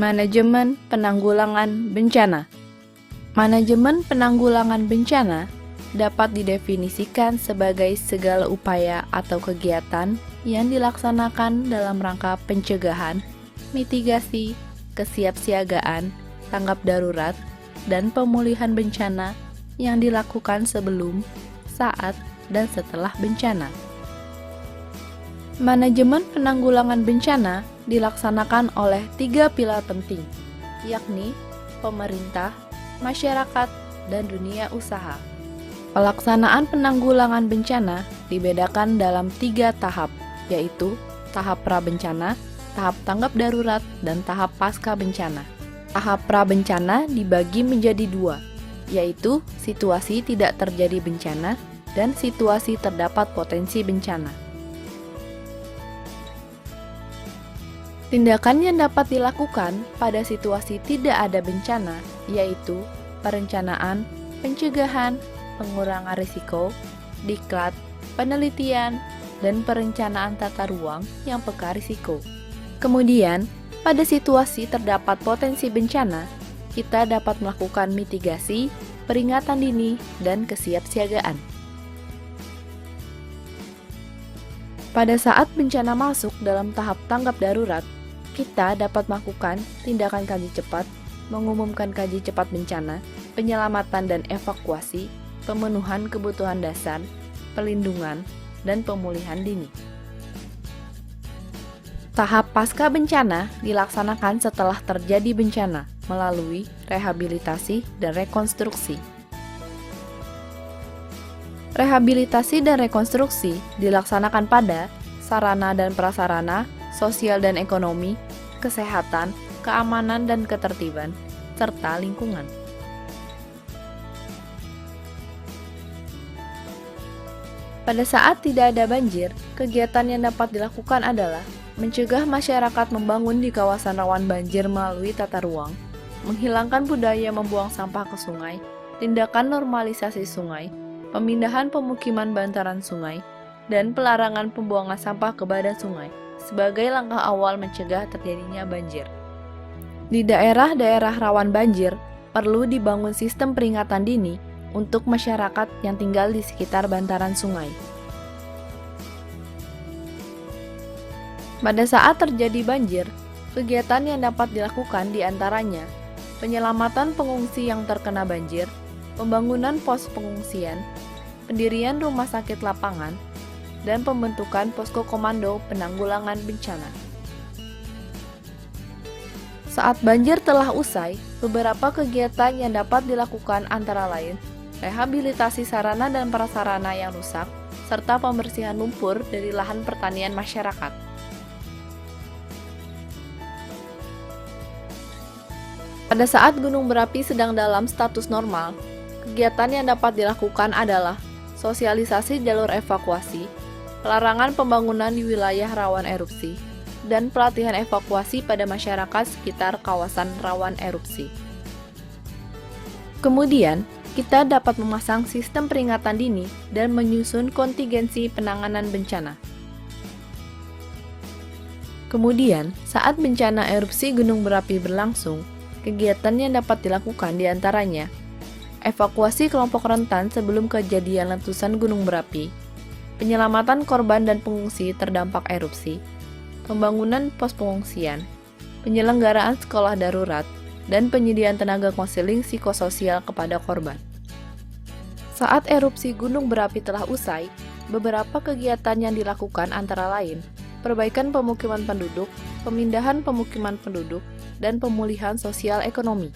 Manajemen penanggulangan bencana. Manajemen penanggulangan bencana dapat didefinisikan sebagai segala upaya atau kegiatan yang dilaksanakan dalam rangka pencegahan, mitigasi, kesiapsiagaan, tanggap darurat, dan pemulihan bencana yang dilakukan sebelum, saat, dan setelah bencana. Manajemen penanggulangan bencana dilaksanakan oleh 3 pilar penting, yakni pemerintah, masyarakat, dan dunia usaha. Pelaksanaan penanggulangan bencana dibedakan dalam 3 tahap, yaitu tahap pra-bencana, tahap tanggap darurat, dan tahap pasca bencana. Tahap pra-bencana dibagi menjadi 2, yaitu situasi tidak terjadi bencana dan situasi terdapat potensi bencana. Tindakan yang dapat dilakukan pada situasi tidak ada bencana, yaitu perencanaan, pencegahan, pengurangan risiko, diklat, penelitian, dan perencanaan tata ruang yang peka risiko. Kemudian, pada situasi terdapat potensi bencana, kita dapat melakukan mitigasi, peringatan dini, dan kesiapsiagaan. Pada saat bencana masuk dalam tahap tanggap darurat, kita dapat melakukan tindakan kaji cepat, mengumumkan kaji cepat bencana, penyelamatan dan evakuasi, pemenuhan kebutuhan dasar, pelindungan, dan pemulihan dini. Tahap pasca bencana dilaksanakan setelah terjadi bencana melalui rehabilitasi dan rekonstruksi. Rehabilitasi dan rekonstruksi dilaksanakan pada sarana dan prasarana, sosial dan ekonomi, kesehatan, keamanan dan ketertiban, serta lingkungan. Pada saat tidak ada banjir, kegiatan yang dapat dilakukan adalah mencegah masyarakat membangun di kawasan rawan banjir melalui tata ruang, menghilangkan budaya membuang sampah ke sungai, tindakan normalisasi sungai, pemindahan pemukiman bantaran sungai, dan pelarangan pembuangan sampah ke badan sungai sebagai langkah awal mencegah terjadinya banjir. Di daerah-daerah rawan banjir, perlu dibangun sistem peringatan dini untuk masyarakat yang tinggal di sekitar bantaran sungai. Pada saat terjadi banjir, kegiatan yang dapat dilakukan diantaranya penyelamatan pengungsi yang terkena banjir, pembangunan pos pengungsian, pendirian rumah sakit lapangan, dan pembentukan posko komando penanggulangan bencana. Saat banjir telah usai, beberapa kegiatan yang dapat dilakukan antara lain rehabilitasi sarana dan prasarana yang rusak, serta pembersihan lumpur dari lahan pertanian masyarakat. Pada saat gunung berapi sedang dalam status normal, kegiatan yang dapat dilakukan adalah sosialisasi jalur evakuasi, pelarangan pembangunan di wilayah rawan erupsi, dan pelatihan evakuasi pada masyarakat sekitar kawasan rawan erupsi. Kemudian, kita dapat memasang sistem peringatan dini dan menyusun kontingensi penanganan bencana. Kemudian, saat bencana erupsi gunung berapi berlangsung, kegiatan yang dapat dilakukan diantaranya evakuasi kelompok rentan sebelum kejadian letusan gunung berapi, penyelamatan korban dan pengungsi terdampak erupsi, pembangunan pos pengungsian, penyelenggaraan sekolah darurat, dan penyediaan tenaga konseling psikososial kepada korban. Saat erupsi gunung berapi telah usai, beberapa kegiatan yang dilakukan antara lain perbaikan pemukiman penduduk, pemindahan pemukiman penduduk, dan pemulihan sosial ekonomi.